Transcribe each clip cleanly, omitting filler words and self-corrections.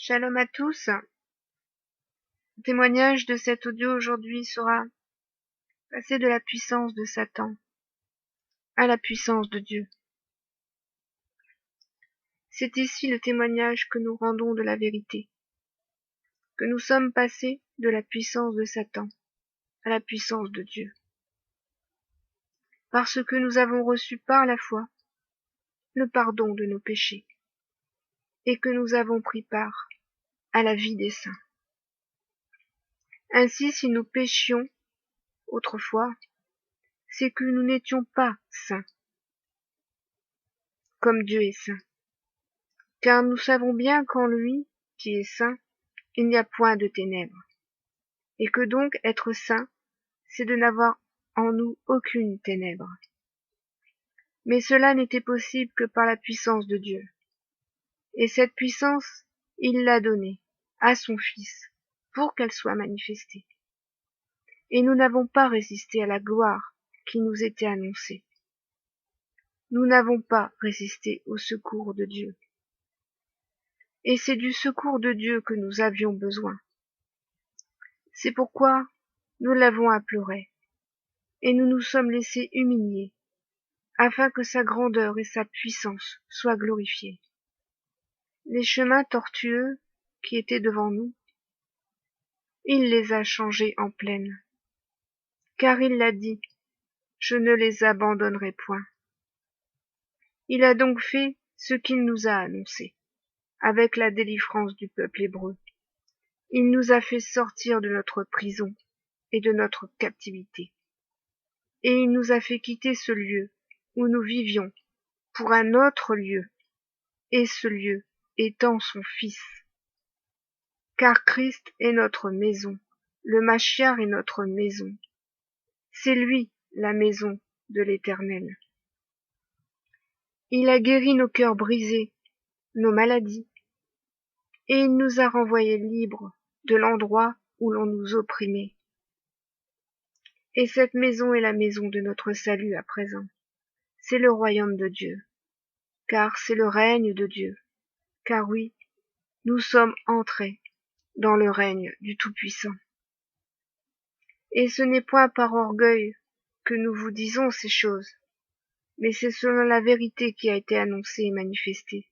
Shalom à tous. Le témoignage de cet audio aujourd'hui sera passer de la puissance de Satan à la puissance de Dieu. C'est ici le témoignage que nous rendons de la vérité, que nous sommes passés de la puissance de Satan à la puissance de Dieu, parce que nous avons reçu par la foi le pardon de nos péchés et que nous avons pris part à la vie des saints. Ainsi, si nous péchions autrefois, c'est que nous n'étions pas saints, comme Dieu est saint. Car nous savons bien qu'en lui, qui est saint, il n'y a point de ténèbres, et que donc être saint, c'est de n'avoir en nous aucune ténèbre. Mais cela n'était possible que par la puissance de Dieu. Et cette puissance, il l'a donnée à son Fils, pour qu'elle soit manifestée. Et nous n'avons pas résisté à la gloire qui nous était annoncée. Nous n'avons pas résisté au secours de Dieu. Et c'est du secours de Dieu que nous avions besoin. C'est pourquoi nous l'avons imploré, et nous nous sommes laissés humilier, afin que sa grandeur et sa puissance soient glorifiées. Les chemins tortueux qui étaient devant nous, il les a changés en plaine, car il l'a dit, je ne les abandonnerai point. Il a donc fait ce qu'il nous a annoncé, avec la délivrance du peuple hébreu. Il nous a fait sortir de notre prison et de notre captivité. Et il nous a fait quitter ce lieu où nous vivions pour un autre lieu, et ce lieu étant son Fils. Car Christ est notre maison, le Machiar est notre maison. C'est lui la maison de l'Éternel. Il a guéri nos cœurs brisés, nos maladies, et il nous a renvoyés libres de l'endroit où l'on nous opprimait. Et cette maison est la maison de notre salut à présent. C'est le royaume de Dieu, car c'est le règne de Dieu. Car oui, nous sommes entrés dans le règne du Tout-Puissant. Et ce n'est point par orgueil que nous vous disons ces choses, mais c'est selon la vérité qui a été annoncée et manifestée.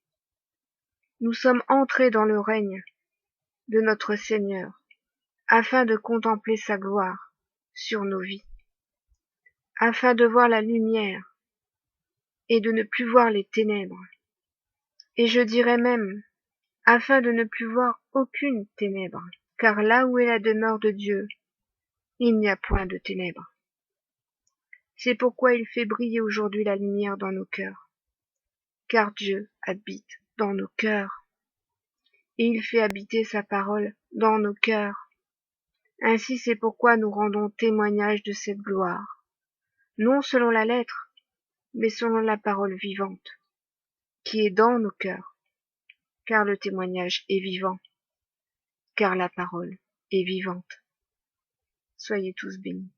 Nous sommes entrés dans le règne de notre Seigneur, afin de contempler sa gloire sur nos vies, afin de voir la lumière et de ne plus voir les ténèbres, et je dirais même, afin de ne plus voir aucune ténèbre, car là où est la demeure de Dieu, il n'y a point de ténèbres. C'est pourquoi il fait briller aujourd'hui la lumière dans nos cœurs, car Dieu habite dans nos cœurs, et il fait habiter sa parole dans nos cœurs. Ainsi c'est pourquoi nous rendons témoignage de cette gloire, non selon la lettre, mais selon la parole vivante, qui est dans nos cœurs, car le témoignage est vivant, car la parole est vivante. Soyez tous bénis.